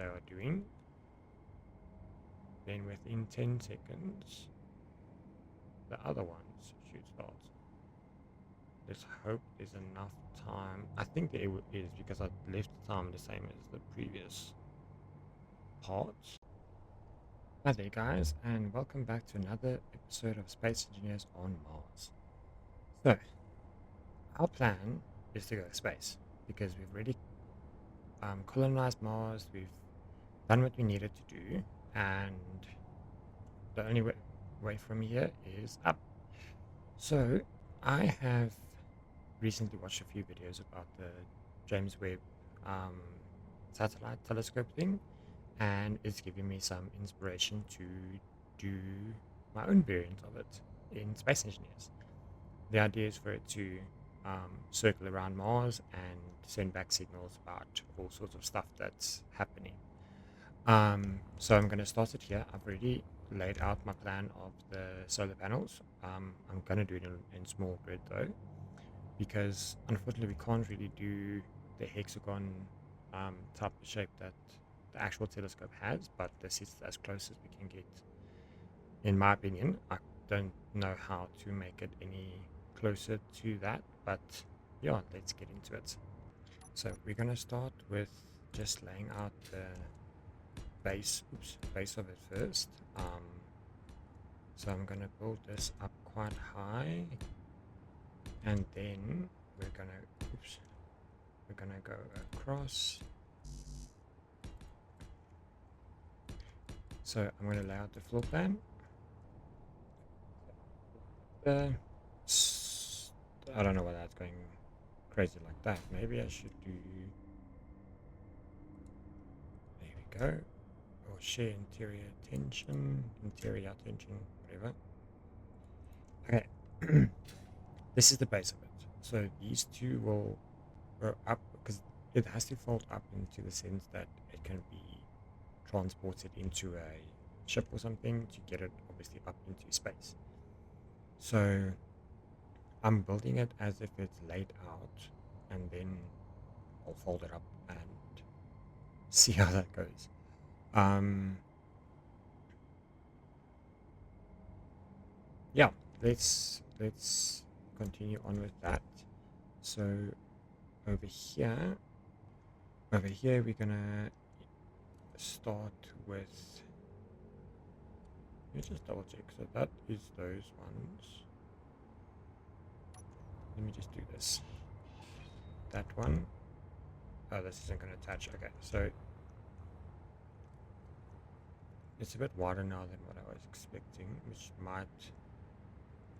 they are doing. Then within 10 seconds, the other ones should start. Let's hope there's enough time. I think there is, because I left the time the same as the previous part. Hi there guys, and welcome back to another episode of Space Engineers on Mars. So, our plan is to go to space, because we've already colonized Mars, we've done what we needed to do, and the only way from here is up. So, I have recently watched a few videos about the James Webb um, satellite telescope thing, and it's giving me some inspiration to do my own variant of it in Space Engineers. The idea is for it to circle around Mars and send back signals about all sorts of stuff that's happening. So I'm going to start it here. I've already laid out my plan of the solar panels. I'm going to do it in small grid though, because unfortunately we can't really do the hexagon type of shape that the actual telescope has, but this is as close as we can get, in my opinion. I don't know how to make it any closer to that, but yeah, let's get into it. So we're going to start with just laying out the base of it first. So I'm going to build this up quite high, and then we're gonna go across. So I'm going to lay out the floor plan. I don't know why that's going crazy like that. Maybe I should do, there we go, or share interior tension, whatever. Okay. This is the base of it. So these two will go up, because it has to fold up into the sense that it can be transported into a ship or something to get it obviously up into space. So I'm building it as if it's laid out, and then I'll fold it up and see how that goes. Yeah, let's continue on with that. So over here we're gonna start with, let me just double check. So that is those ones. Let me just do this. That one. Oh, this isn't going to touch. Okay, so it's a bit wider now than what I was expecting, which might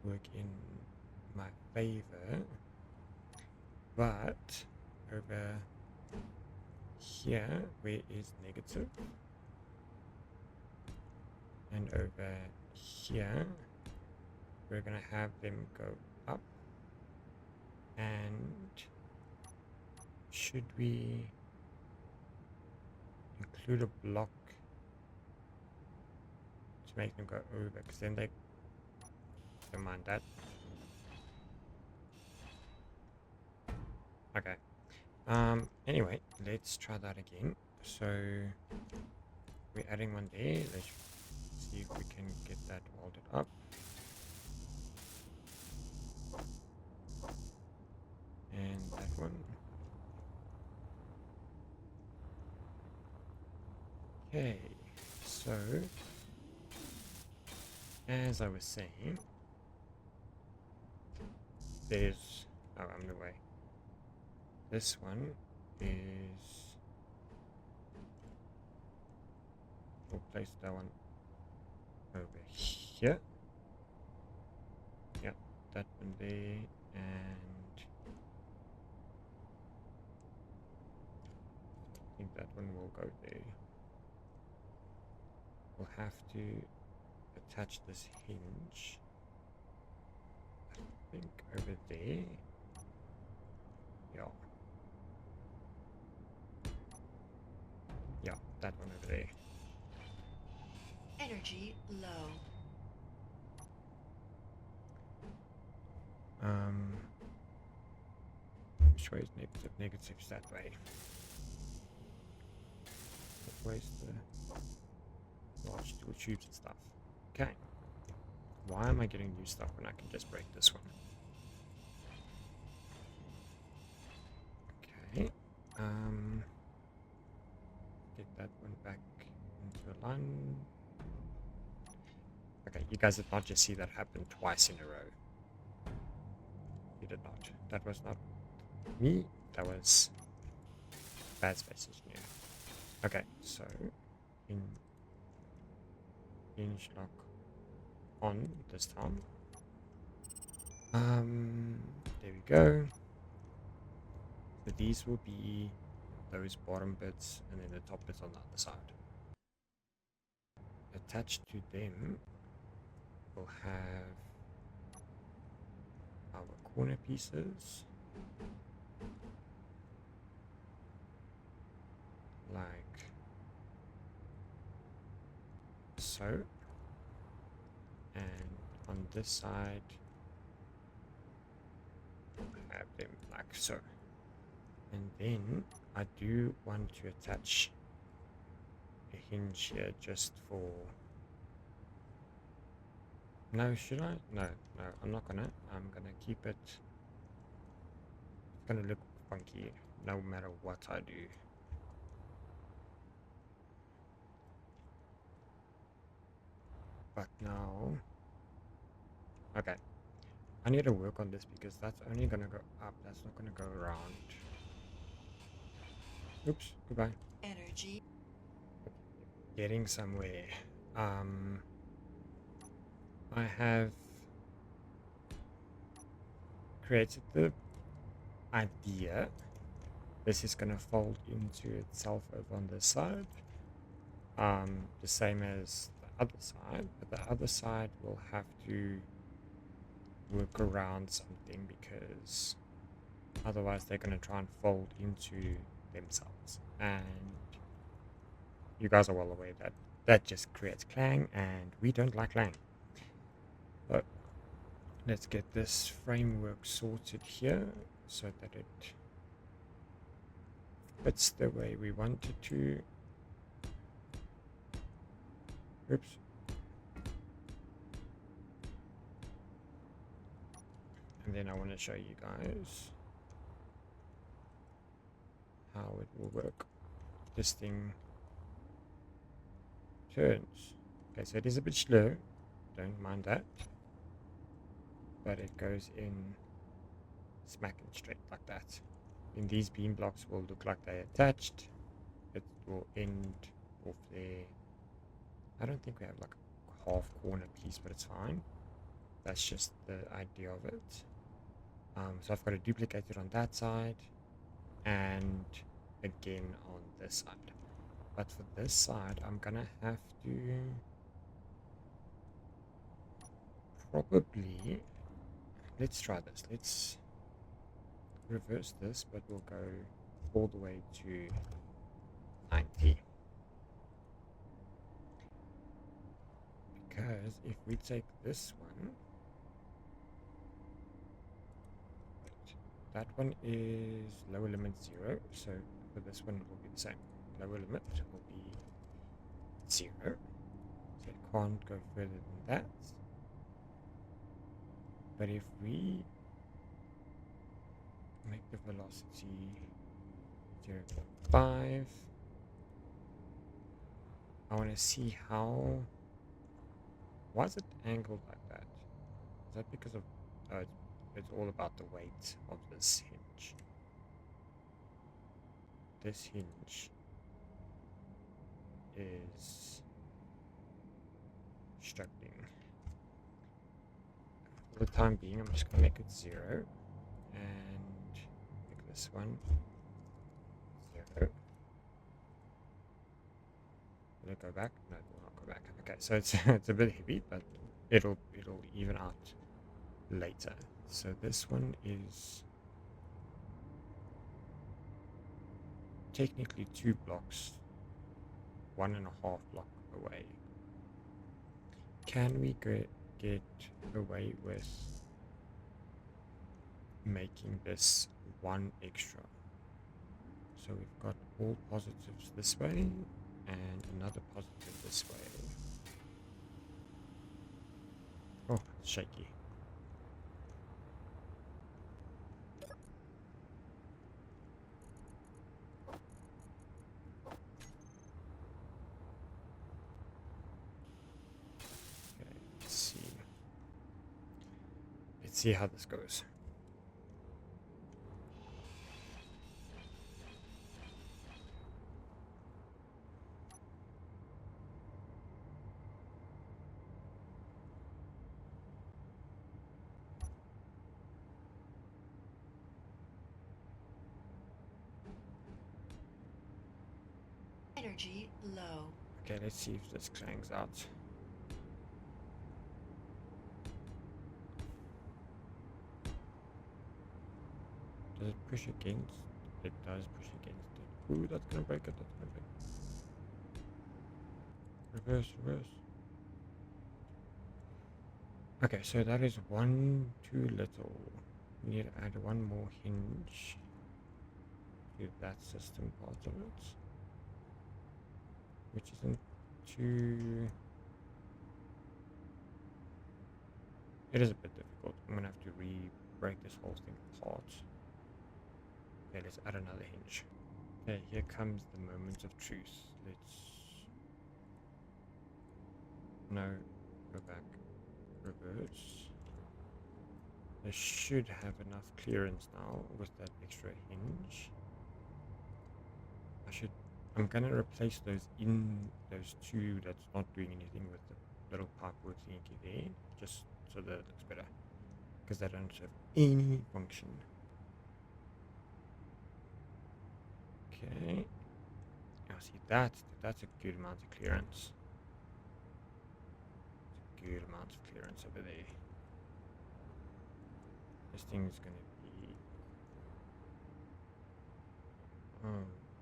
work in my favor. But over here, where is negative, and over here, we're going to have them go up. And should we include a block to make them go over? Because then they don't mind that. Okay. Anyway, let's try that again. So we're adding one there. Let's see if we can get that welded up. And that one. Okay, so as I was saying, there's, oh, I'm in the way. This one is, we'll place that one over here. Yep, that one there, and I think that one will go there. We'll have to attach this hinge, I think, over there. Yeah, that one over there. Energy low. Which way is negative? Negative's that way. where's the large steel tubes and stuff? Okay. Why am I getting new stuff when I can just break this one? Okay. Get that one back into a line. Okay, you guys did not just see that happen twice in a row. You did not. That was not me. That was bad space engineer. Okay, so hinge lock on this time. There we go. So these will be those bottom bits, and then the top bits on the other side. Attached to them, we'll have our corner pieces, like so, and on this side, have them like so. And then I do want to attach a hinge here just for... No, should I? No, I'm not gonna. I'm gonna keep it. It's gonna look funky no matter what I do. But now... Okay. I need to work on this because that's only gonna go up. That's not gonna go around. Oops, goodbye. Energy. Getting somewhere. I have created the idea. This is gonna fold into itself over on this side. The same as the other side, but the other side will have to work around something because otherwise they're gonna try and fold into themselves, and you guys are well aware that that just creates clang, and we don't like clang. So let's get this framework sorted here so that it fits the way we want it to. Oops. And then I want to show you guys how it will work. This thing turns. Okay, so it is a bit slow, don't mind that, but it goes in smack and straight like that. And these beam blocks will look like they're attached. It will end off there. I don't think we have like a half corner piece, but it's fine. That's just the idea of it. So I've got to duplicate it on that side and again on this side. But for this side, I'm gonna have to probably... Let's try this. Let's reverse this, but we'll go all the way to 90. Because if we take this one, that one is lower limit 0, so for this one it will be the same. Lower limit will be 0, so it can't go further than that. But if we make the velocity 0.5, I want to see how... Why is it angled like that? Is that because of... it's all about the weight of this hinge. This hinge is struggling. For the time being, I'm just going to make it 0 and make this one 0. Will it go back? No, it will not go back. Okay, so it's it's a bit heavy, but it'll even out later. So this one is technically 2 blocks, 1.5 block away. Can we get away with making this 1 extra? So we've got all positives this way and another positive this way. Oh, it's shaky. Okay, let's see. Let's see how this goes. Energy low. Okay, let's see if this cranks out. Does it push against? It does push against it. Ooh, that's gonna break it. That's gonna break it. Reverse, reverse. Okay, so that is one too little. We need to add one more hinge to that system part of it, which isn't too. It is a bit difficult. I'm gonna have to re-break this whole thing apart. Okay, let's add another hinge. Okay, here comes the moment of truth. Let's. No, go back. Reverse. I should have enough clearance now with that extra hinge. I'm gonna replace those two that's not doing anything with the little pipework thingy there, just so that it looks better, because they don't have any function. Okay. Now see that's a good amount of clearance. It's a good amount of clearance over there. This thing's gonna be.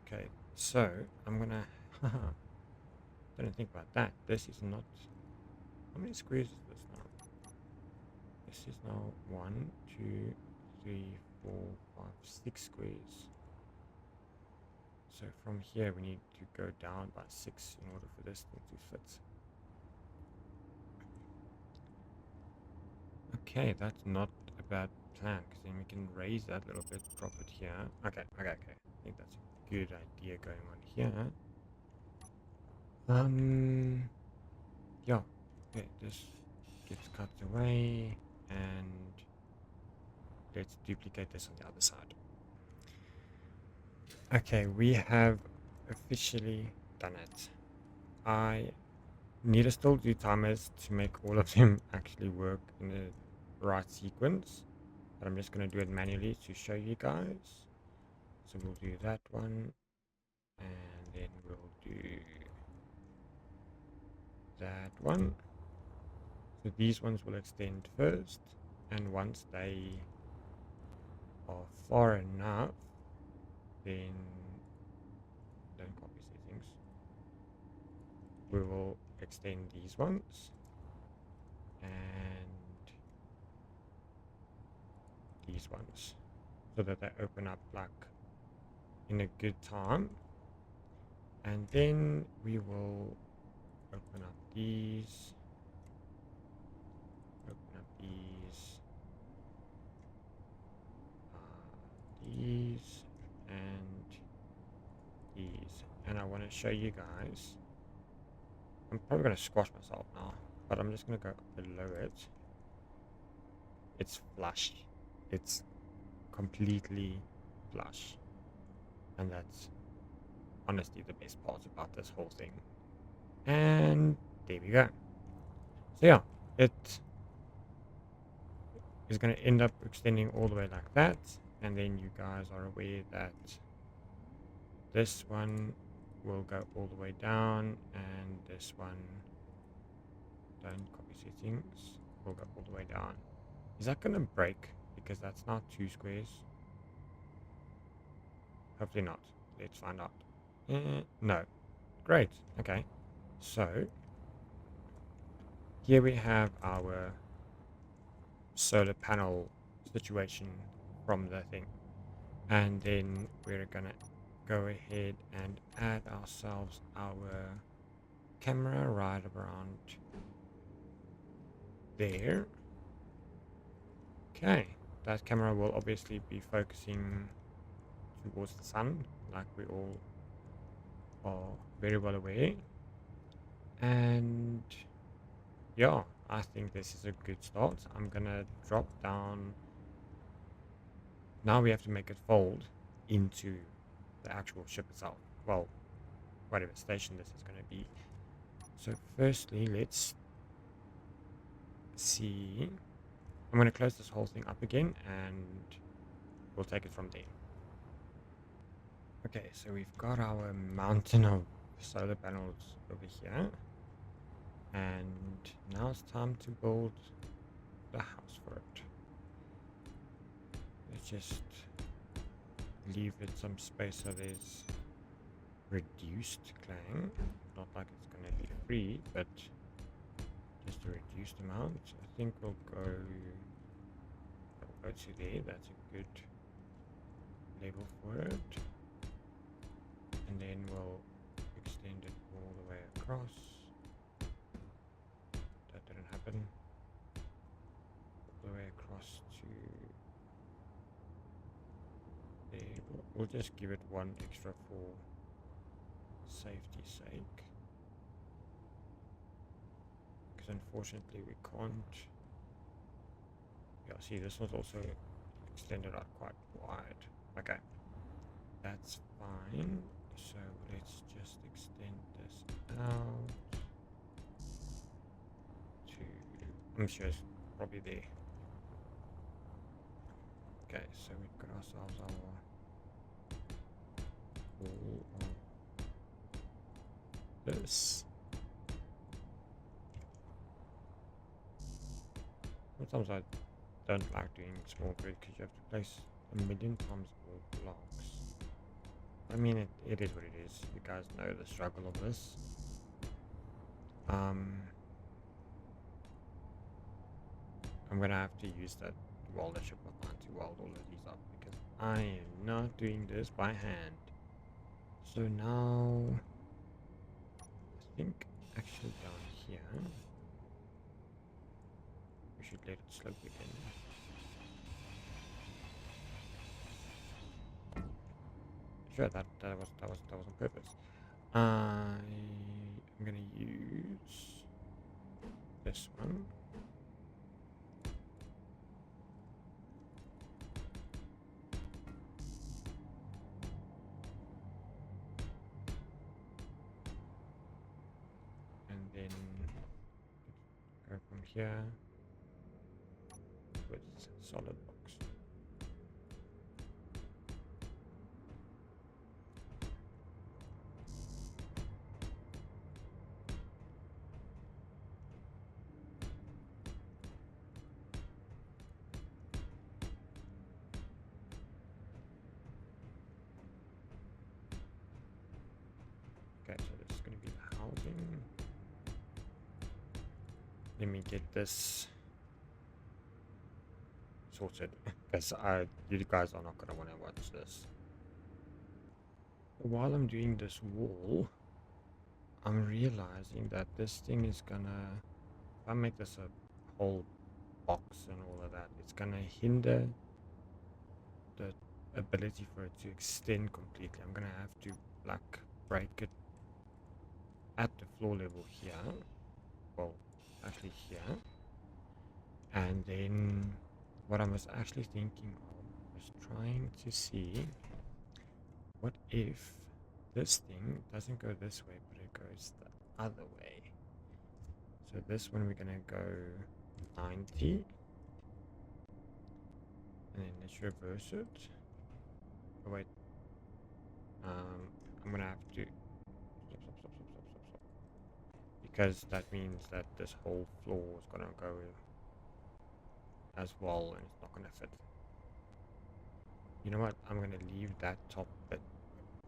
Okay, so I'm gonna. Didn't think about that. This is not. How many squares is this now? This is now 1, 2, 3, 4, 5, 6 squares. So from here we need to go down by 6 in order for this thing to fit. Okay, that's not a bad plan, because then we can raise that a little bit, drop it here. Okay. I think that's a good idea going on here. Yeah. Okay, this gets cut away, and let's duplicate this on the other side. Okay, we have officially done it. I need to still do timers to make all of them actually work in the right sequence, but I'm just going to do it manually to show you guys. So we'll do that one, and then we'll do that one. So these ones will extend first, and once they are far enough, then don't copy settings. We will extend these ones and these ones so that they open up like in a good time, and then we will open up these, and these, and I want to show you guys. I'm probably going to squash myself now, but I'm just going to go below it. It's flush. It's completely flush. And that's honestly the best part about this whole thing. And there we go. So yeah, it is going to end up extending all the way like that. And then you guys are aware that this one will go all the way down, and this one, don't copy settings, will go all the way down. Is that going to break? Because that's not 2 squares. Hopefully not. Let's find out. No. Great. Okay. So, here we have our solar panel situation from the thing. And then we're going to go ahead and add ourselves our camera right around there. Okay, that camera will obviously be focusing towards the sun, like we all are very well aware. And yeah, I think this is a good start. I'm gonna drop down. Now we have to make it fold into the actual ship itself. Well, whatever station this is going to be. So firstly, let's see. I'm going to close this whole thing up again and we'll take it from there. Okay, so we've got our mountain of solar panels over here. And now it's time to build the house for it. Let's just leave it some space so there's reduced clang. Not like it's going to be free, but just a reduced amount. I think we'll go to there. That's a good level for it. And then we'll extend it all the way across. That didn't happen. All the way across to there. We'll just give it one extra for safety's sake. Because unfortunately we can't. Yeah, see, this was also extended out quite wide. Okay, that's fine. So let's just extend this out to, I'm sure it's probably there. Okay, so we've got ourselves our wall of this. Sometimes I don't like doing small grid because you have to place a million times more blocks. I mean, it is what it is. You guys know the struggle of this. I'm gonna have to use that welder ship of mine to weld all of these up because I am not doing this by hand. So now, I think actually down here, we should let it slope again. Sure, that was on purpose. I'm gonna use this one. And then go from here with solid blocks. Okay, so this is going to be the housing. Let me get this sorted because you guys are not going to want to watch this. While I'm doing this wall, I'm realizing that this thing is gonna, if I make this a whole box and all of that, it's gonna hinder the ability for it to extend completely. I'm gonna have to like break it at the floor level here, well actually here, and then what I was actually thinking of was trying to see what if this thing doesn't go this way but it goes the other way. So this one we're gonna go 90 and then let's reverse it. Oh wait, I'm gonna have to stop because that means that this whole floor is gonna go as well and it's not gonna fit. You know what, I'm gonna leave that top bit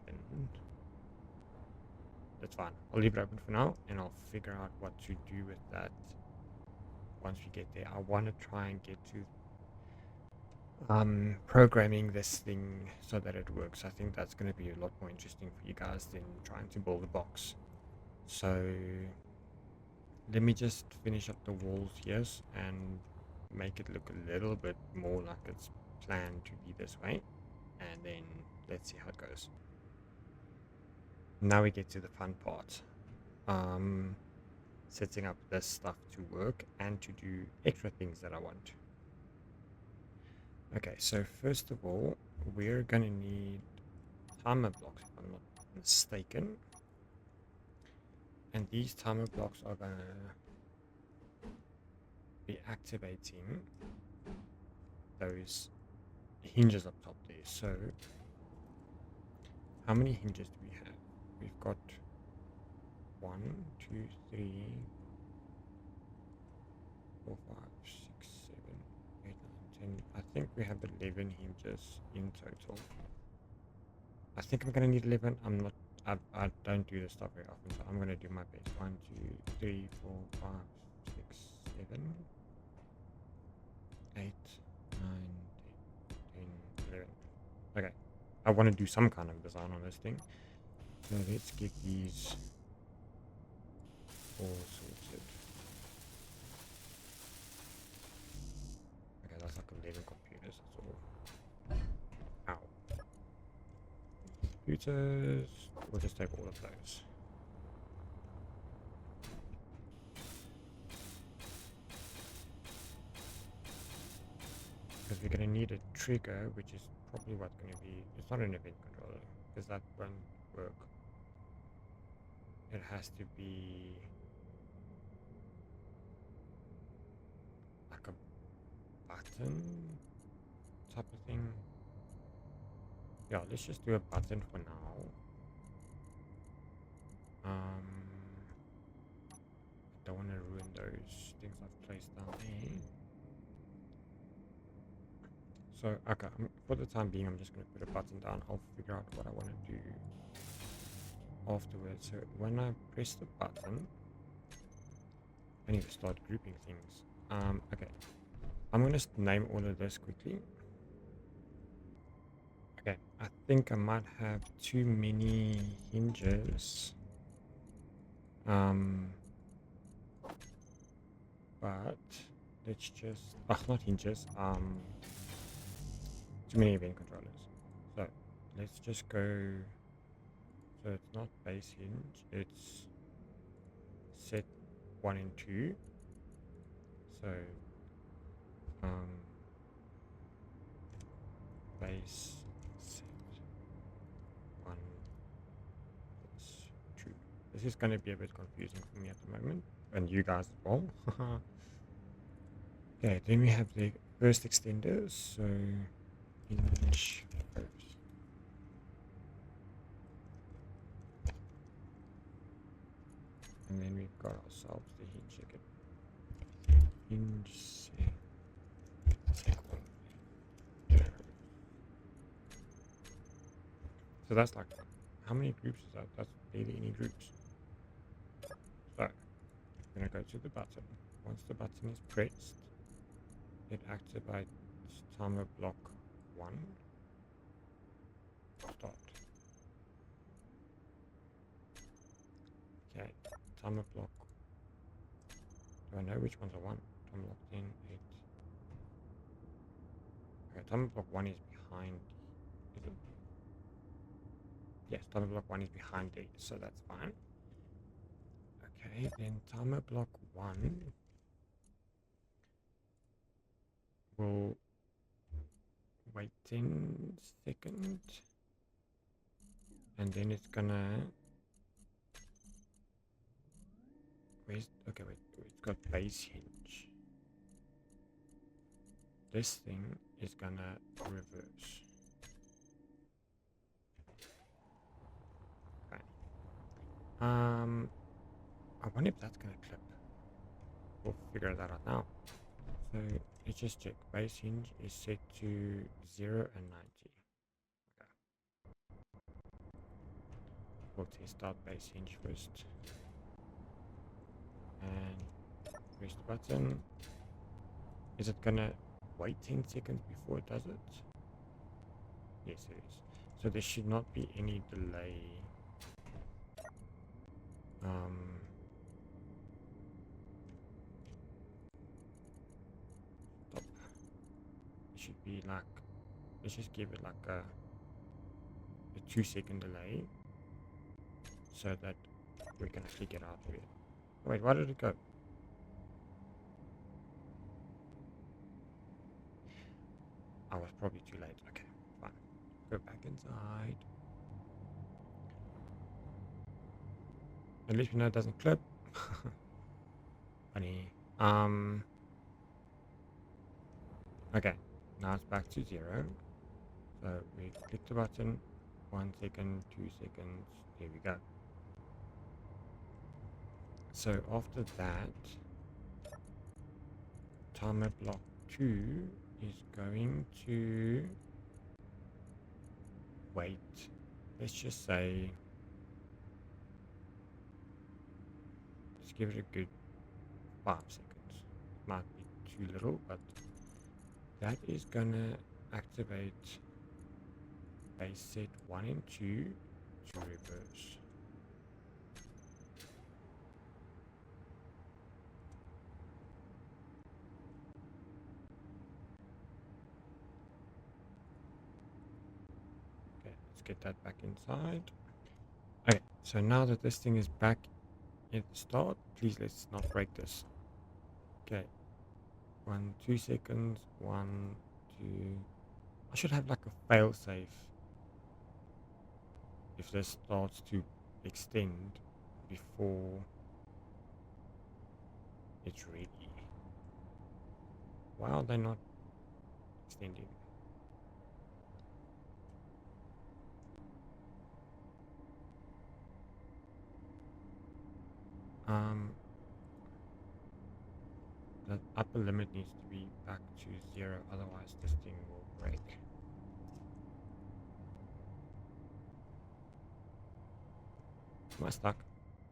open. That's fine, I'll leave it open for now and I'll figure out what to do with that once we get there. I want to try and get to programming this thing so that it works. I think that's going to be a lot more interesting for you guys than trying to build a box. So let me just finish up the walls here and make it look a little bit more like it's planned to be this way, and then let's see how it goes. Now we get to the fun part. Setting up this stuff to work and to do extra things that I want. Okay, so first of all, we're gonna need timer blocks, if I'm not mistaken. And these timer blocks are gonna be activating those hinges up top there. So how many hinges do we have? We've got 1, 2, 3, 4, 5, 6, 7, 8, 9, 10. I think we have 11 hinges in total. I think I'm gonna need 11. I don't do this stuff very often, so I'm gonna do my best. 1, 2, 3, 4, 5, 6, 7, 8, 9, 10, 11. Okay. I want to do some kind of design on this thing. So let's get these all sorted. Okay, that's like 11 computers, that's all. Ow. Computers. We'll just take all of those. Because we're going to need a trigger, which is probably what's going to be... It's not an event controller, because that won't work. It has to be like a button type of thing. Yeah, let's just do a button for now. I don't want to ruin those things I've placed down there. So, okay, for the time being, I'm just going to put a button down. I'll figure out what I want to do afterwards. So when I press the button, I need to start grouping things. Okay, I'm going to name all of this quickly. Okay, I think I might have too many hinges. But let's just, not hinges, too many event controllers. So let's just go, so it's not base hinge, it's set 1 and 2. So, base set 1 plus 2. This is going to be a bit confusing for me at the moment, and you guys as well. Okay, then we have the first extenders, so hinge first. And then we've got ourselves the hinge again. Hinge second. So that's like, how many groups is that? That's barely any groups. So, I'm going to go to the button. Once the button is pressed, it activates timer block 1. Start. Okay, timer block. Do I know which ones are 1? Timer block 10, 8. Okay, timer block 1 is behind. Is it? Yes, timer block 1 is behind 8, so that's fine. Okay, then timer block 1 will wait 10 seconds, and then it's gonna, okay, wait, it's got base hinge. This thing is gonna reverse. Okay. I wonder if that's gonna clip. We'll figure that out now. So let's just check. Base hinge is set to 0 and 90. Okay. We'll test out base hinge first. And press the button. Is it gonna wait 10 seconds before it does it? Yes, it is. So there should not be any delay. Stop. It should be like, let's just give it like a 2-second delay so that we can actually get out of it. Wait, why did it go? I was probably too late. Okay, fine. Go back inside. At least we know it doesn't clip. Funny. Okay, now it's back to 0. So we click the button. 1 second, 2 seconds. There we go. So after that, timer block 2 is going to wait. Let's just say, let's give it a good 5 seconds. Might be too little, but that is gonna activate base set 1 and 2 to reverse. Okay, let's get that back inside. Okay, so now that this thing is back at the start, please let's not break this. Okay, 1, 2 seconds, 1, 2. I should have like a fail safe if this starts to extend before it's ready. Why are they not extending? The upper limit needs to be back to 0, otherwise this thing will break. Am I stuck?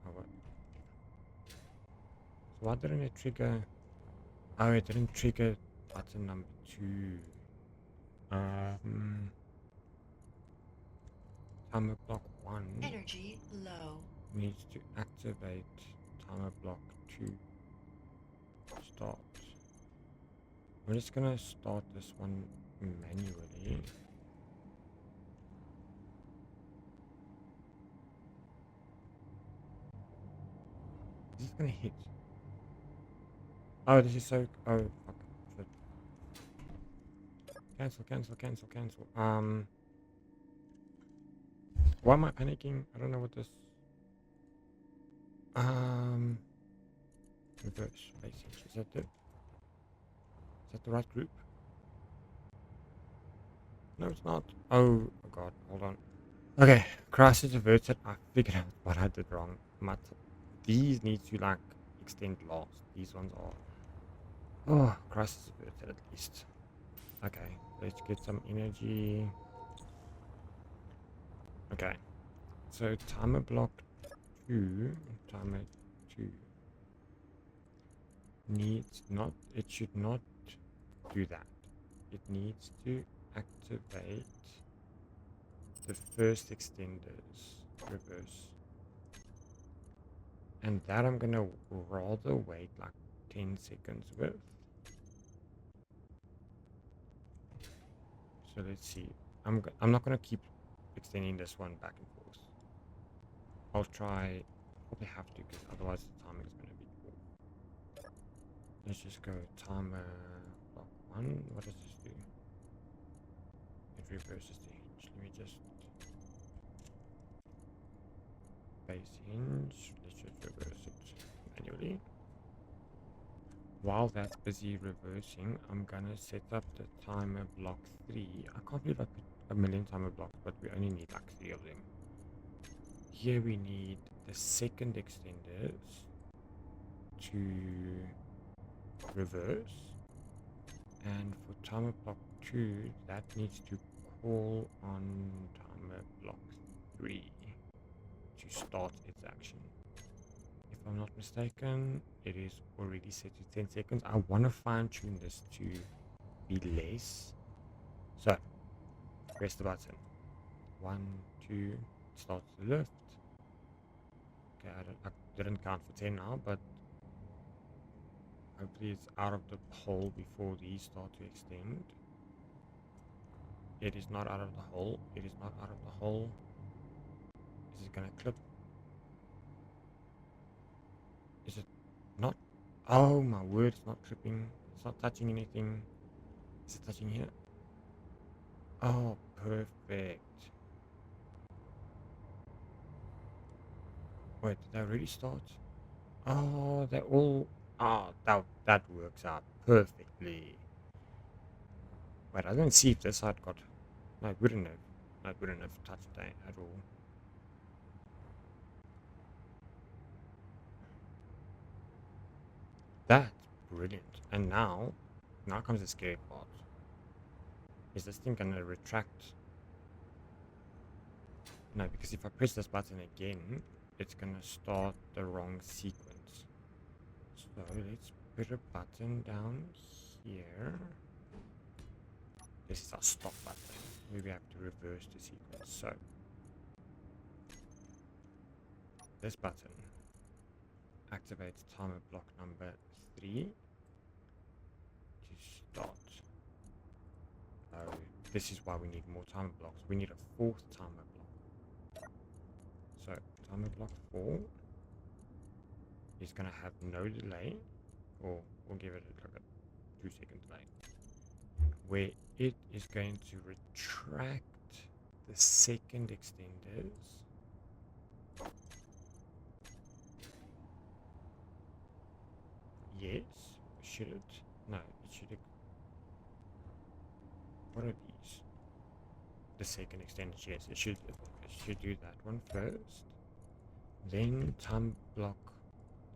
Oh, what? So why didn't it trigger? Oh, it didn't trigger button number 2. Timer block 1 Energy low. needs to activate timer block 2. Start. I'm just gonna start this one manually. Is this gonna hit? Oh, this is so. Oh, fuck. Shit. Cancel, cancel, cancel, cancel. Why am I panicking? I don't know what this. Reverse basic. Is that the right group? No, it's not. Oh god, hold on. Okay, crisis averted. I figured out what I did wrong. These need to like extend last. These ones are. Oh, crisis averted at least. Okay, let's get some energy. Okay, so timer block 2, timer 2 needs not. It should not do that. It needs to activate the first extenders reverse, and that I'm gonna rather wait like 10 seconds with. So let's see. I'm not gonna keep extending this one back and forth. I'll try. Probably have to, because otherwise the timing is gonna be poor. Let's just go timer block 1. What does this do? It reverses the hinge. Let me just base hinge. Let's just reverse it manually. While that's busy reversing, I'm gonna set up the timer block 3. I can't believe I put a million timer blocks, but we only need like 3 of them. Here we need the second extenders to reverse, and for timer block 2 that needs to call on timer block 3 to start its action. If I'm not mistaken, it is already set to 10 seconds. I want to fine tune this to be less. So press the button. 1, 2, it starts to lift. Okay, I didn't count for 10 now, but hopefully it's out of the hole before these start to extend. It is not out of the hole. It is not out of the hole. Is it gonna clip? Is it not? Oh my word, it's not clipping. It's not touching anything. Is it touching here? Oh, perfect. Wait, did they already start? Oh, they're all... Oh, that works out perfectly. Wait, I don't see if this side got... No, it wouldn't have. No, it wouldn't have touched that at all. That's brilliant. And now comes the scary part. Is this thing gonna retract? No, because if I press this button again, it's gonna start the wrong sequence. So let's put a button down here. This is our stop button. We have to reverse the sequence. So this button activates timer block number 3 to start. This is why we need more timer blocks. We need a 4th timer block. So timer block 4 is going to have no delay, or we'll give it like a 2-second delay, where it is going to retract the second extenders. Yes, should it? No, it should. What are these? The second extenders, yes, it should do that one first. Then time block,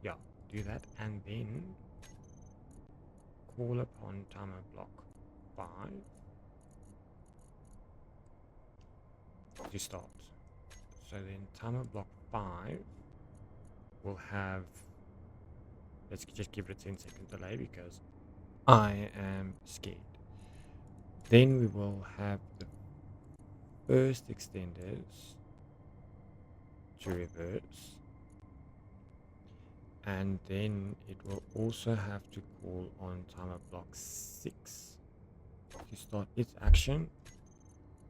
yeah, do that, and then call upon timer block 5 to start. So then timer block 5 will have, let's just give it a 10-second delay because I am scared. Then we will have the first extenders to reverse, and then it will also have to call on timer block 6 to start its action,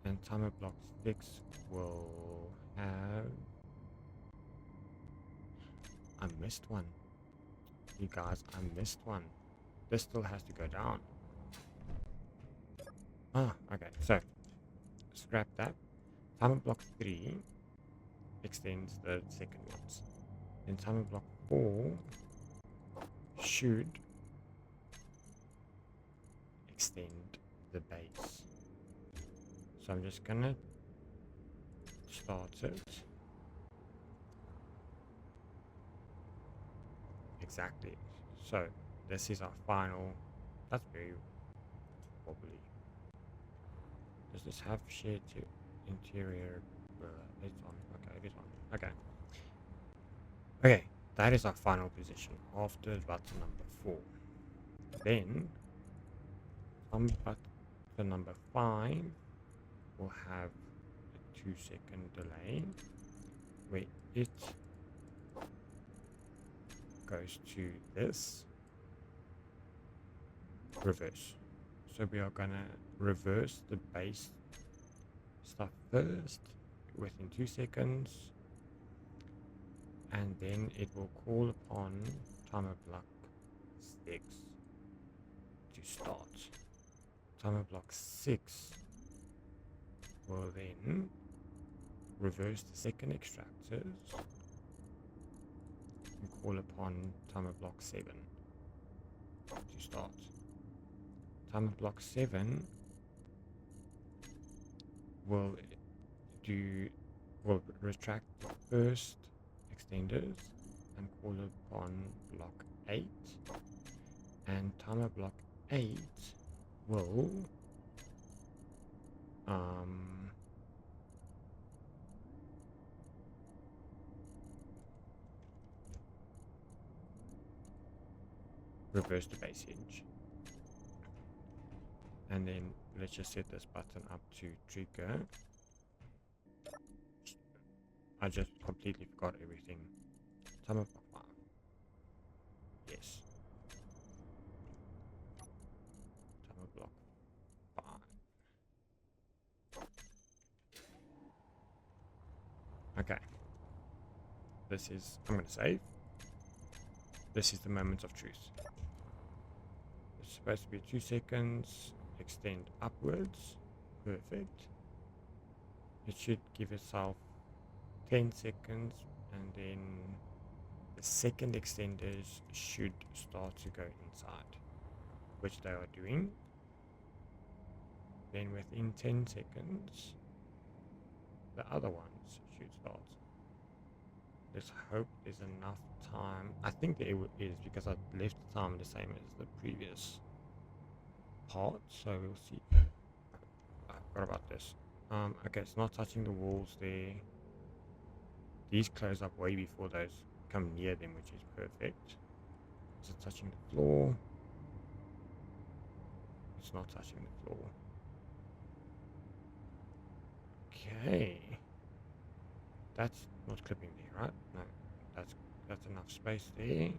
and timer block 6 will have... I missed one. You guys, I missed one. This still has to go down. Ah, okay, so scrap that. Timer block 3 extends the second ones. Then timer block 4 should extend the base. So I'm just gonna start it. Exactly. So this is our final. That's very wobbly. Does this have shared interior? It's on. Okay, it is on. Okay. Okay, that is our final position after button number 4. Then on button number 5 will have a 2-second delay where it goes to this reverse. So we are gonna reverse the base stuff first within 2 seconds, and then it will call upon timer block 6 to start. Timer block 6 will then reverse the second extractors and call upon timer block 7 to start. Timer block 7 will retract the first extenders and call upon block 8, and timer block 8 will reverse the base hinge. And then let's just set this button up to trigger. I just completely forgot everything. Timer block 5. Yes. Timer block 5. Okay. This is, I'm going to save. This is the moment of truth. It's supposed to be 2 seconds. Extend upwards. Perfect. It should give itself 10 seconds, and then the second extenders should start to go inside, which they are doing. Then within 10 seconds, the other ones should start. Let's hope there's enough time. I think there is, because I left the time the same as the previous part, so we'll see. What about this? Okay, it's not touching the walls there. These close up way before those come near them, which is perfect. Is it touching the floor? It's not touching the floor. Okay. That's not clipping there, right? No, that's enough space there.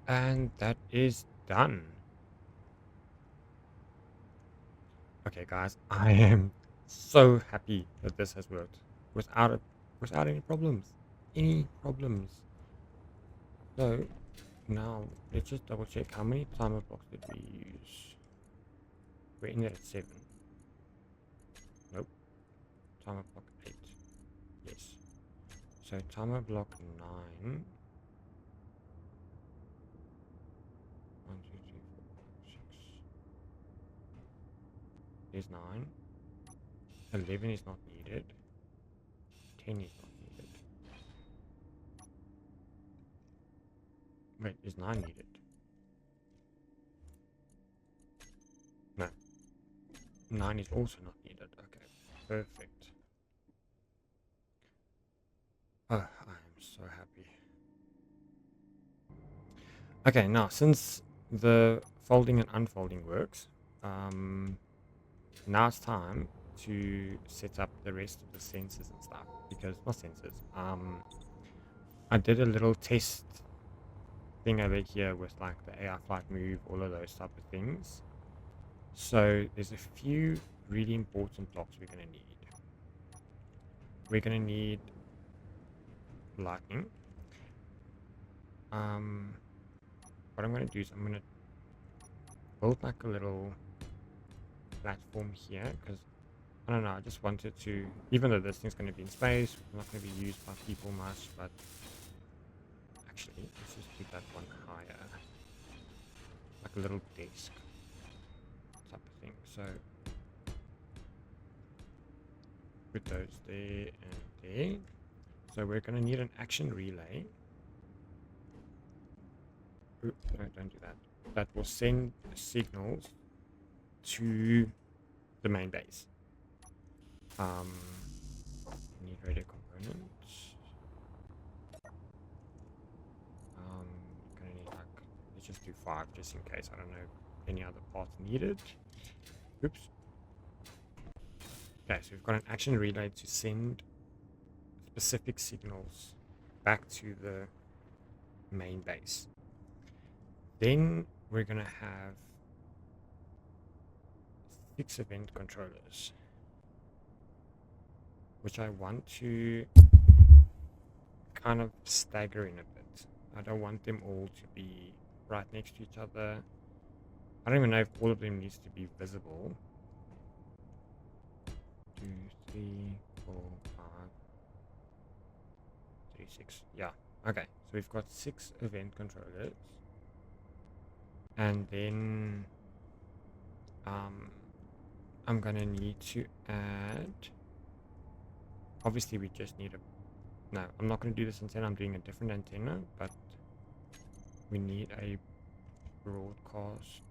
And that is done. Okay, guys, I am so happy that this has worked without any problems. So now let's just double check how many timer blocks did we use. We're in there at 7. Nope. Timer block 8. Yes. So timer block 9. 1, 2, 3, 4, 5, 6. There's 9. 11 is not needed. 10 is not needed. Wait, is 9 needed? No. 9 is also not needed. Okay, perfect. Oh, I am so happy. Okay, now since the folding and unfolding works, now it's time to set up the rest of the sensors and stuff. Because, not sensors, I did a little test thing over here with like the AI flight move, all of those type of things. So there's a few really important blocks we're going to need. We're going to need lightning. What I'm going to do is I'm going to build like a little platform here, because I don't know, I just wanted to, even though this thing's going to be in space, not going to be used by people much, but actually let's just keep that one higher, like a little desk type of thing. So put those there and there. So we're going to need an action relay. Oops, no, don't do that. That will send signals to the main base. Need radio components. Gonna need like, let's just do 5 just in case. I don't know any other parts needed. Oops. Okay, so we've got an action relay to send specific signals back to the main base. Then we're gonna have 6 event controllers, which I want to kind of stagger in a bit. I don't want them all to be right next to each other. I don't even know if all of them needs to be visible. 2, 3, 4, 5, 3, 6. Yeah. Okay. So we've got 6 event controllers. And then I'm gonna need to add, obviously we just need a, no, I'm not gonna do this antenna, I'm doing a different antenna, but we need a broadcast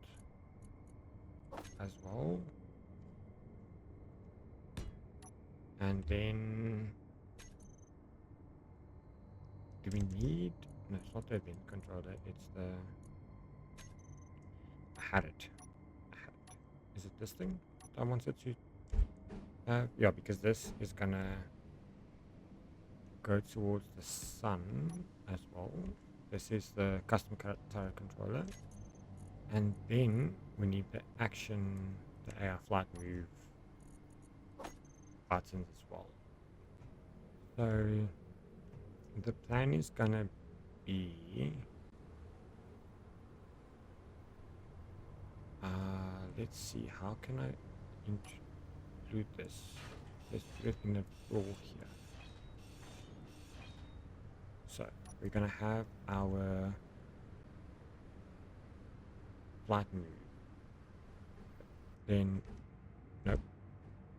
as well. And then do we need No, it's not the event controller. It's the... I had it. I had it. Is it this thing I wanted to have? Yeah, because this is gonna go towards the sun as well. This is the custom turret controller. And then we need the action, the AR flight move buttons as well. So the plan is gonna be let's see, how can I include this? Let's put it in a roll here. So we're gonna have our flight move. Then nope,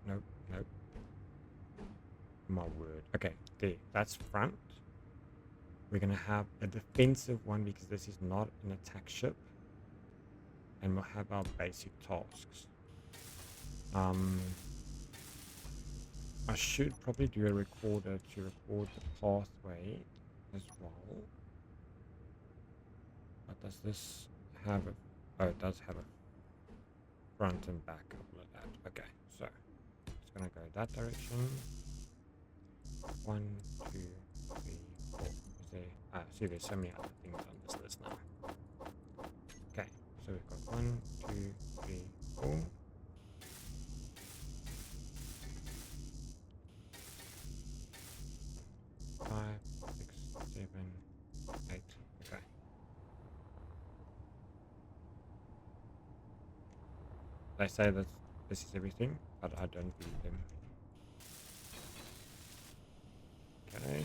nope, nope. My word. Okay, there. That's front. We're gonna have a defensive one because this is not an attack ship. And we'll have our basic tasks. I should probably do a recorder to record the pathway as well. But does this have a... Oh, it does have a front and back couple of that. Okay, so it's gonna go that direction. 1, 2, 3, 4. Is there... Ah, see, there's so many other things on this list now. Okay, so we've got 1, 2, 3, 4. 5, 6, 7, 8. Okay. They say that this is everything, but I don't believe them. Okay.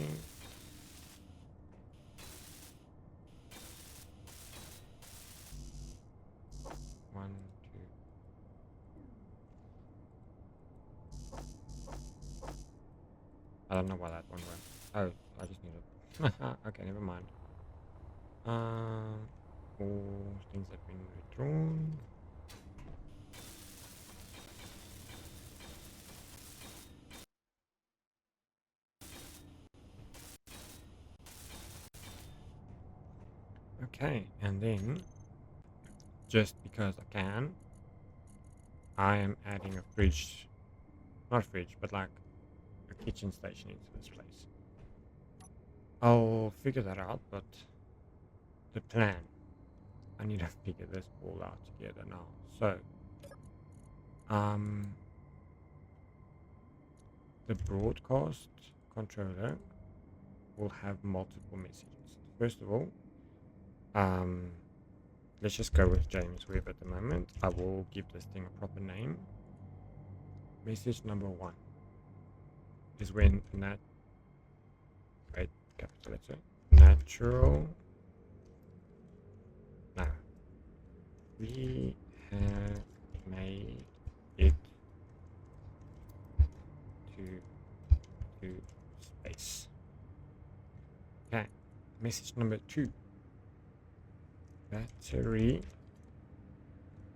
One, two. I don't know why that one went. Oh, I just need it. Okay, never mind. All things have been withdrawn. Okay, and then, just because I can, I am adding a fridge, not a fridge, but like a kitchen station into this place. I'll figure that out, but the plan, I need to figure this all out together now. So, the broadcast controller will have multiple messages. First of all, let's just go with James Webb at the moment. I will give this thing a proper name. Message number 1 is when capital letter, natural. Now, we have made it to space. Okay, message number 2. Battery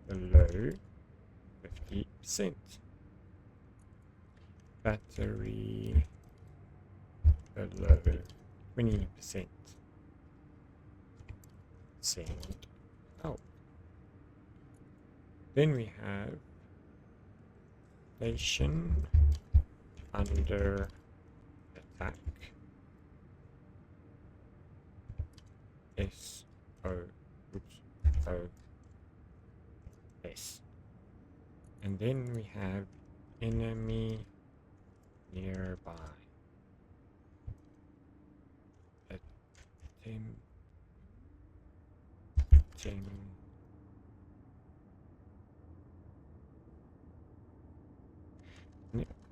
below 50%. Battery below 20%. Send out. Then we have station under attack. S. And then we have enemy nearby.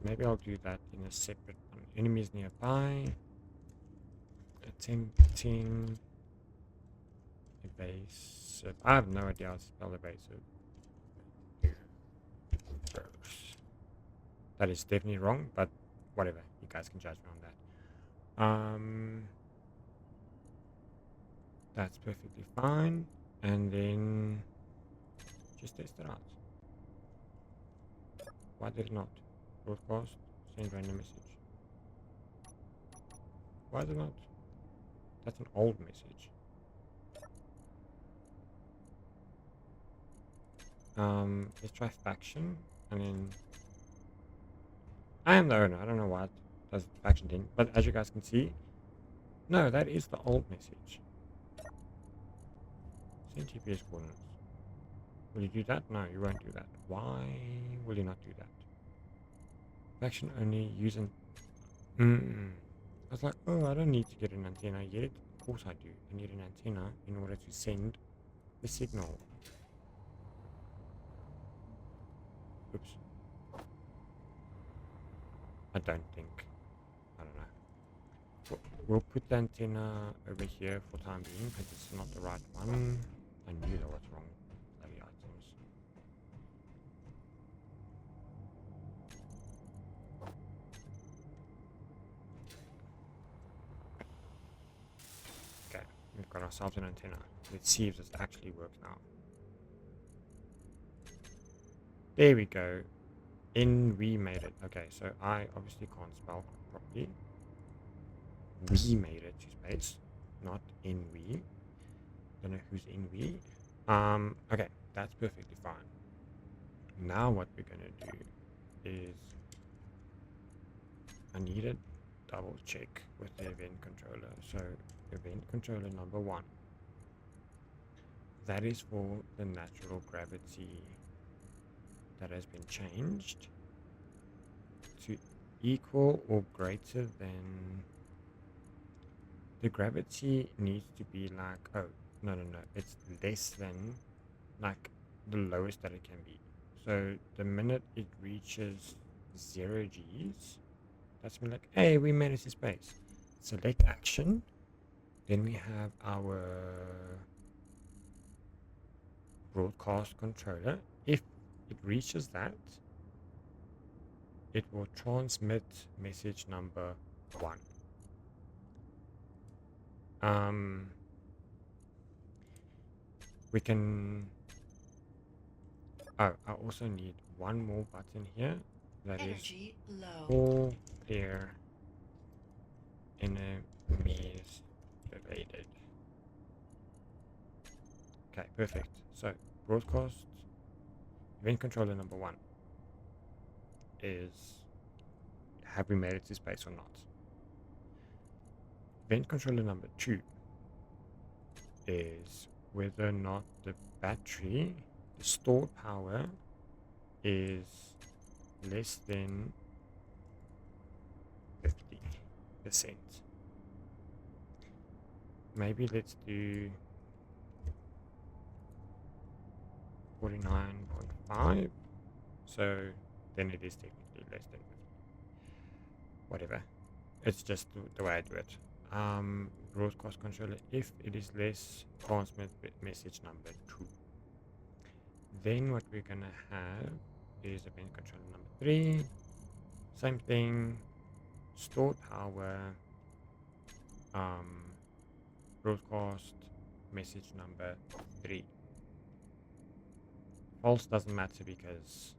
Maybe I'll do that in a separate one. Enemies nearby. Attempting evasive. I have no idea how to spell evasive. That is definitely wrong, but whatever. You guys can judge me on that. That's perfectly fine. And then just test it out. Why did it not? Broadcast, send random message. Why did it not? That's an old message. Let's try faction, and then I am the owner. I don't know why it does the faction thing, but as you guys can see, no, that is the old message. Send GPS coordinates. Will you do that? No, you won't do that. Why will you not do that? Faction only using. I was like, oh, I don't need to get an antenna yet. Of course I do. I need an antenna in order to send the signal. Oops. I don't think. I don't know. We'll put the antenna over here for time being because it's not the right one. I knew that was wrong. Bloody items. Okay, we've got ourselves an antenna. Let's see if this actually works now. There we go. We made it. Okay, so I obviously can't spell properly. We made it to space, not in we. Don't know who's in we. Okay, that's perfectly fine. Now what we're gonna do is I need a double check with the event controller. So event controller number 1. That is for the natural gravity that has been changed to equal or greater than. The gravity needs to be like, oh, no, it's less than like the lowest that it can be. So the minute it reaches 0 G's, that's when like, hey, we made it to space. Select action. Then we have our broadcast controller. If it reaches that, it will transmit message number 1. We can. Oh, I also need one more button here. That Energy is low. all clear. Enemies evaded. Okay, perfect. So broadcast event controller number 1 is, have we made it to space or not? Event controller number 2 is whether or not the battery, the stored power, is less than 50%. Maybe let's do 49.5. So then it is technically less than 50. Whatever. It's just the way I do it. Broadcast controller, if it is less, transmit message number 2. Then what we're gonna have is event controller number 3. Same thing. Stored power. Broadcast message number 3. False doesn't matter because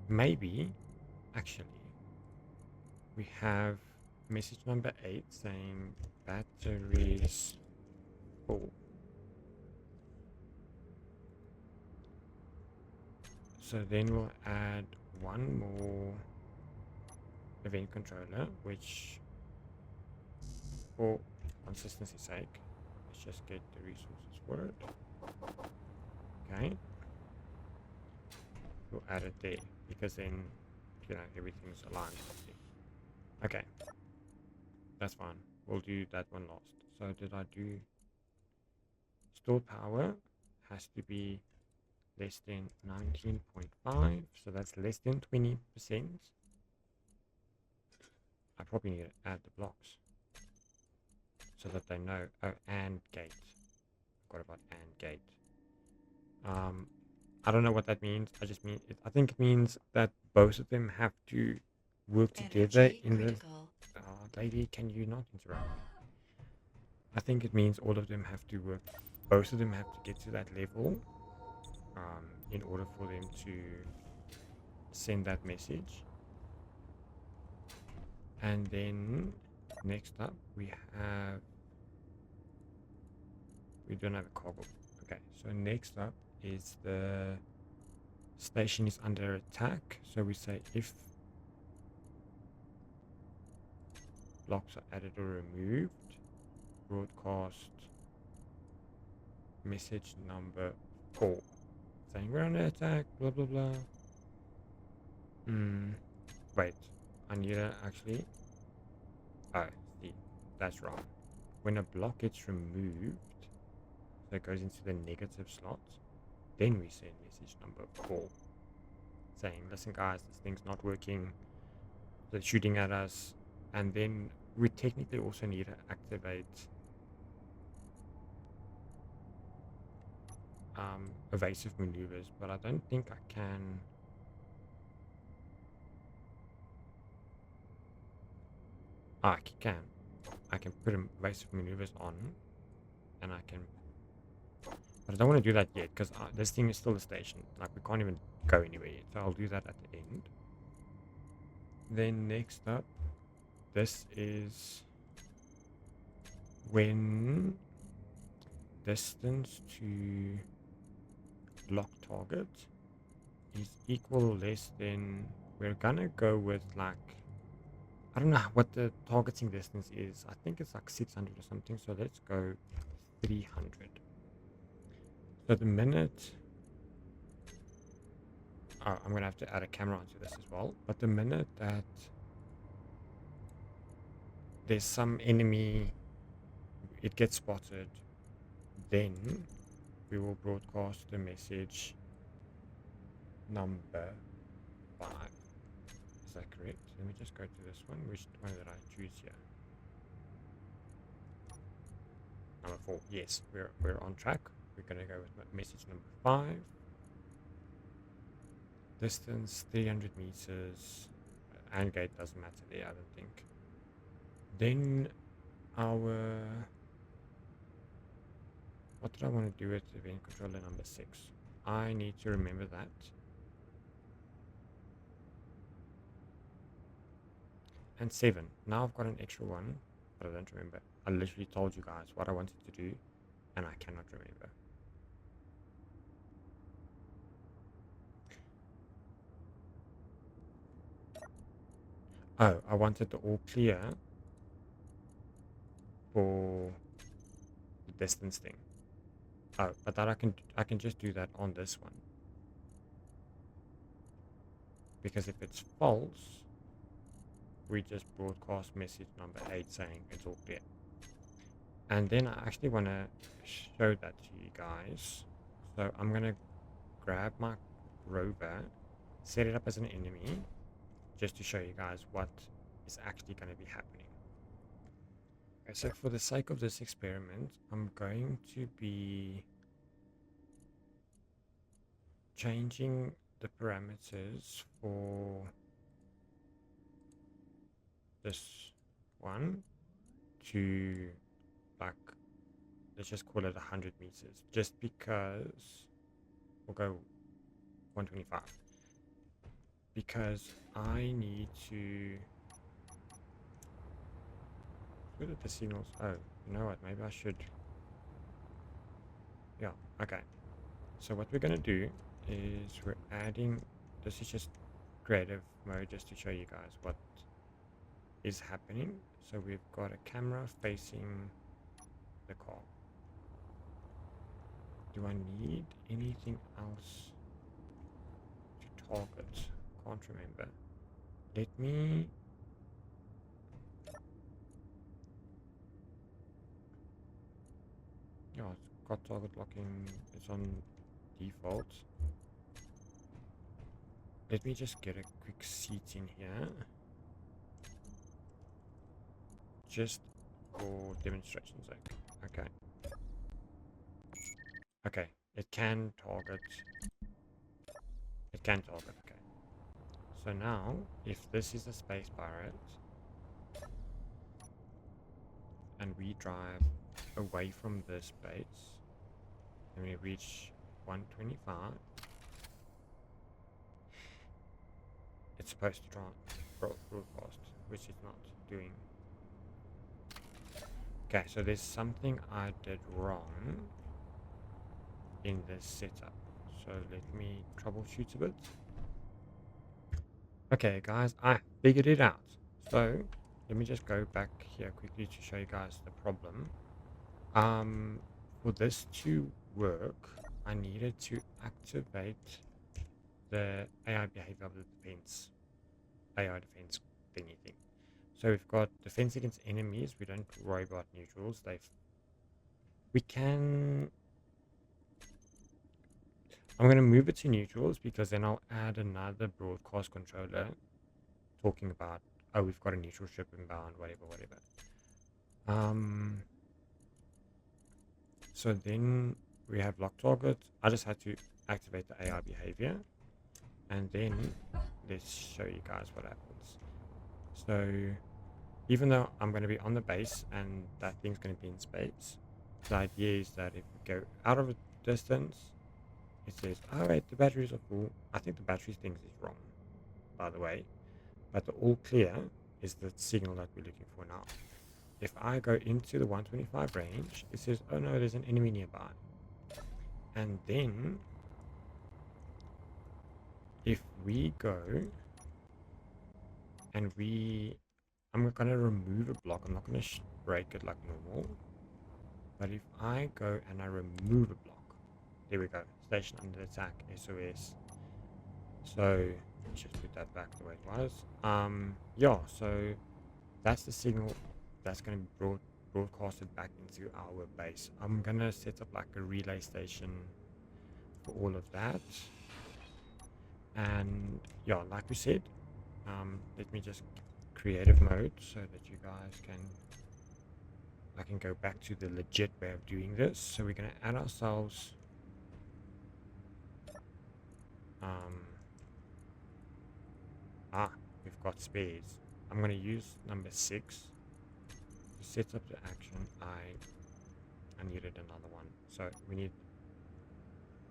maybe actually we have message number 8 saying batteries full. So then we'll add one more event controller, which for consistency's sake, let's just get the resources word. Okay. We'll add it there because then, everything's aligned properly. Okay. That's fine. We'll do that one last. So did I do stored power has to be less than 19.5, so that's less than 20%. I probably need to add the blocks so that they know. Oh, and gate. Forgot about and gate. I don't know what that means. I think it means that both of them have to work together Energy in critical. the. Lady, can you not interrupt me? I think it means all of them have to work. Both of them have to get to that level. In order for them to send that message. And then next up we don't have a cargo. Okay, so next up is the station is under attack. So we say if blocks are added or removed, broadcast message number 4 saying we're under attack, blah blah blah. Wait, I need to actually, oh, see, that's wrong. When a block gets removed, so it goes into the negative slot, then we send message number 4 saying, listen guys, this thing's not working, they're shooting at us. And then we technically also need to activate evasive maneuvers, but I don't think I can. I can. I can put evasive maneuvers on, and I can. But I don't want to do that yet because this thing is still a station. Like we can't even go anywhere yet. So I'll do that at the end. Then next up, this is when distance to block target is equal or less than, we're gonna go with like, I don't know what the targeting distance is. I think it's like 600 or something. So let's go 300. So the minute, oh, I'm gonna have to add a camera onto this as well. But the minute that there's some enemy, it gets spotted, then we will broadcast the message number 5. Is that correct? Let me just go to this one. Which one did I choose here? Number 4. Yes, we're on track. We're gonna go with message number 5. Distance 300 meters. And gate doesn't matter there, I don't think. Then what did I want to do with event controller number 6? I need to remember that. And 7. Now I've got an extra one, but I don't remember. I literally told you guys what I wanted to do, and I cannot remember. Oh, I wanted the all clear for the distance thing. Oh, but that I can just do that on this one. Because if it's false, we just broadcast message number 8 saying it's all clear. And then I actually want to show that to you guys. So I'm going to grab my rover, set it up as an enemy, just to show you guys what is actually going to be happening. Okay, so for the sake of this experiment, I'm going to be changing the parameters for this one to, like, let's just call it 100 meters, just because we'll go 125, because I need to, where did the signals, oh, you know what, maybe I should, yeah, okay. So what we're going to do is we're adding, this is just creative mode just to show you guys what is happening. So we've got a camera facing the car. Do I need anything else to target? Can't remember. Let me, yeah, it's got target locking, it's on default. Let me just get a quick seat in here, just for demonstration's sake. Okay. Okay, it can target. It can target, okay. So now, if this is a space pirate, and we drive away from this base, and we reach 125, it's supposed to broadcast. which it's not doing. Okay, so there's something I did wrong in this setup. So let me troubleshoot a bit. Okay, guys, I figured it out. So let me just go back here quickly to show you guys the problem. For this to work, I needed to activate the AI behavior of the defense, AI defense thingy thing. So we've got defense against enemies. We don't worry about neutrals. We can. I'm going to move it to neutrals because then I'll add another broadcast controller talking about, oh, we've got a neutral ship inbound, whatever. Um, so then we have lock target. I just had to activate the AI behavior, and then let's show you guys what happens. So even though I'm going to be on the base and that thing's going to be in space, the idea is that if we go out of a distance, it says, oh wait, the batteries are full. I think the batteries thing is wrong, by the way, but the all clear is the signal that we're looking for now. If I go into the 125 range, it says, oh no, there's an enemy nearby. And then if we go and I'm going to remove a block. I'm not going to break it like normal. But if I go and I remove a block, there we go. Station under attack, SOS. So let's just put that back the way it was. Yeah, so that's the signal that's going to be broadcasted back into our base. I'm going to set up like a relay station for all of that. And yeah, like we said, let me just creative mode so that you guys I can go back to the legit way of doing this. So we're going to add ourselves we've got spares. I'm going to use number 6 to set up the action. I needed another one, so we need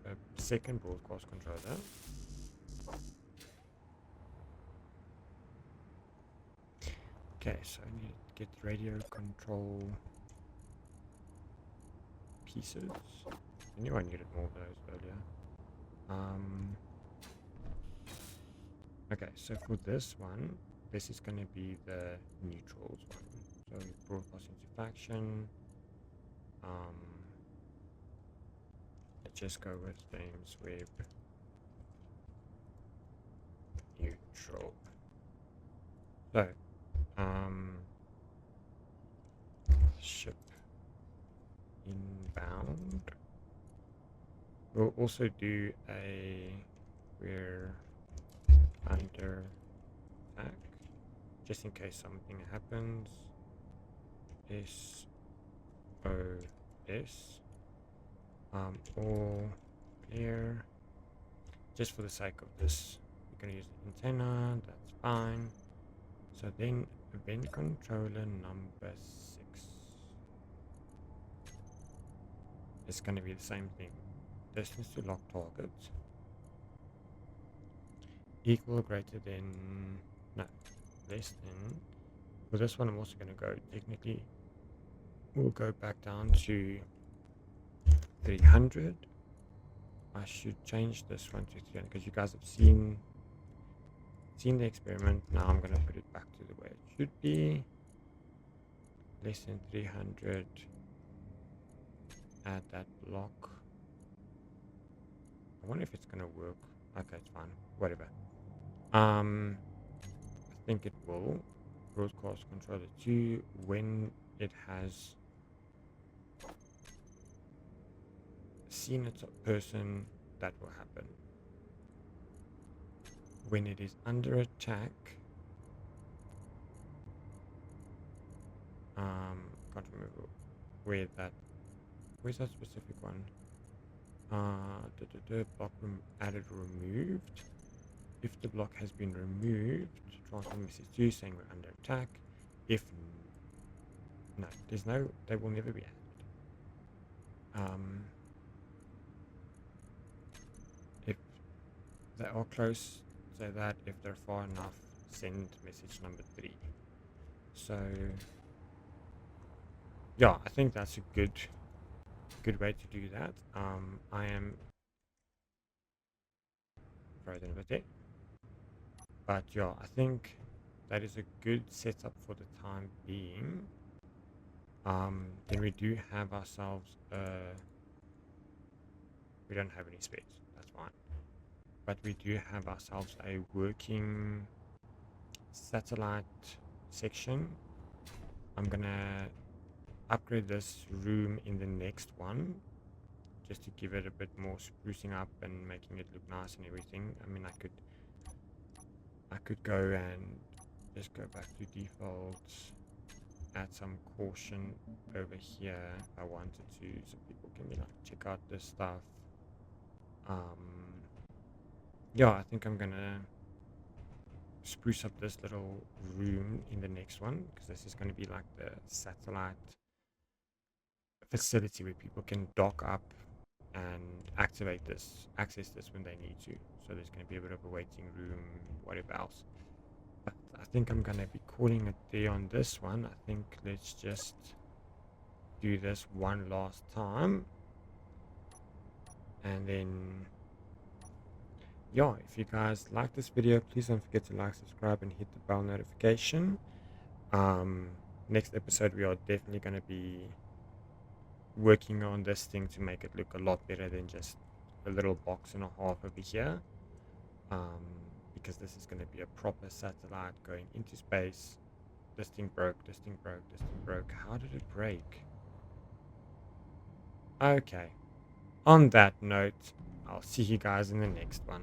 a second broadcast controller. Okay, so I need to get radio control pieces. I knew I needed more of those earlier. Okay, so for this one, this is going to be the neutrals one. So broadcast into faction. Let's just go with James Webb neutral. So, ship inbound. We'll also do we're under attack, just in case something happens. SOS. All clear. Just for the sake of this, we're going to use the antenna. That's fine. So then event controller number 6. It's going to be the same thing. Distance to lock target equal or greater than, no, less than. For this one, I'm also going to go, technically, we'll go back down to 300. I should change this one to 300 because you guys have seen the experiment. Now I'm going to put it back to the way it should be. Less than 300. Add that block. I wonder if it's going to work. Okay, it's fine. Whatever. I think it will. Broadcast controller 2 when it has seen a person, that will happen. When it is under attack, can't remember where's that specific one? Block added removed. If the block has been removed, transfer message 2 saying we're under attack. If no, they will never be added. If they are close, say that. If they're far enough, send message number 3. So yeah, I think that's a good way to do that. I am frozen a bit there. But yeah, I think that is a good setup for the time being. Then we do have ourselves we don't have any space, that's fine. But we do have ourselves a working satellite section. I'm gonna upgrade this room in the next one just to give it a bit more sprucing up and making it look nice and everything. I mean, I could go and just go back to defaults, add some caution over here if I wanted to, so people can be like, check out this stuff. Yeah, I think I'm gonna spruce up this little room in the next one, because this is going to be like the satellite facility where people can dock up and access this when they need to. So there's going to be a bit of a waiting room, whatever else. But I think I'm going to be calling it there on this one. I think let's just do this one last time. And then, yeah, if you guys like this video, please don't forget to like, subscribe, and hit the bell notification. Next episode, we are definitely going to be working on this thing to make it look a lot better than just a little box and a half over here. Because this is going to be a proper satellite going into space. This thing broke, this thing broke, this thing broke. How did it break? Okay. On that note, I'll see you guys in the next one.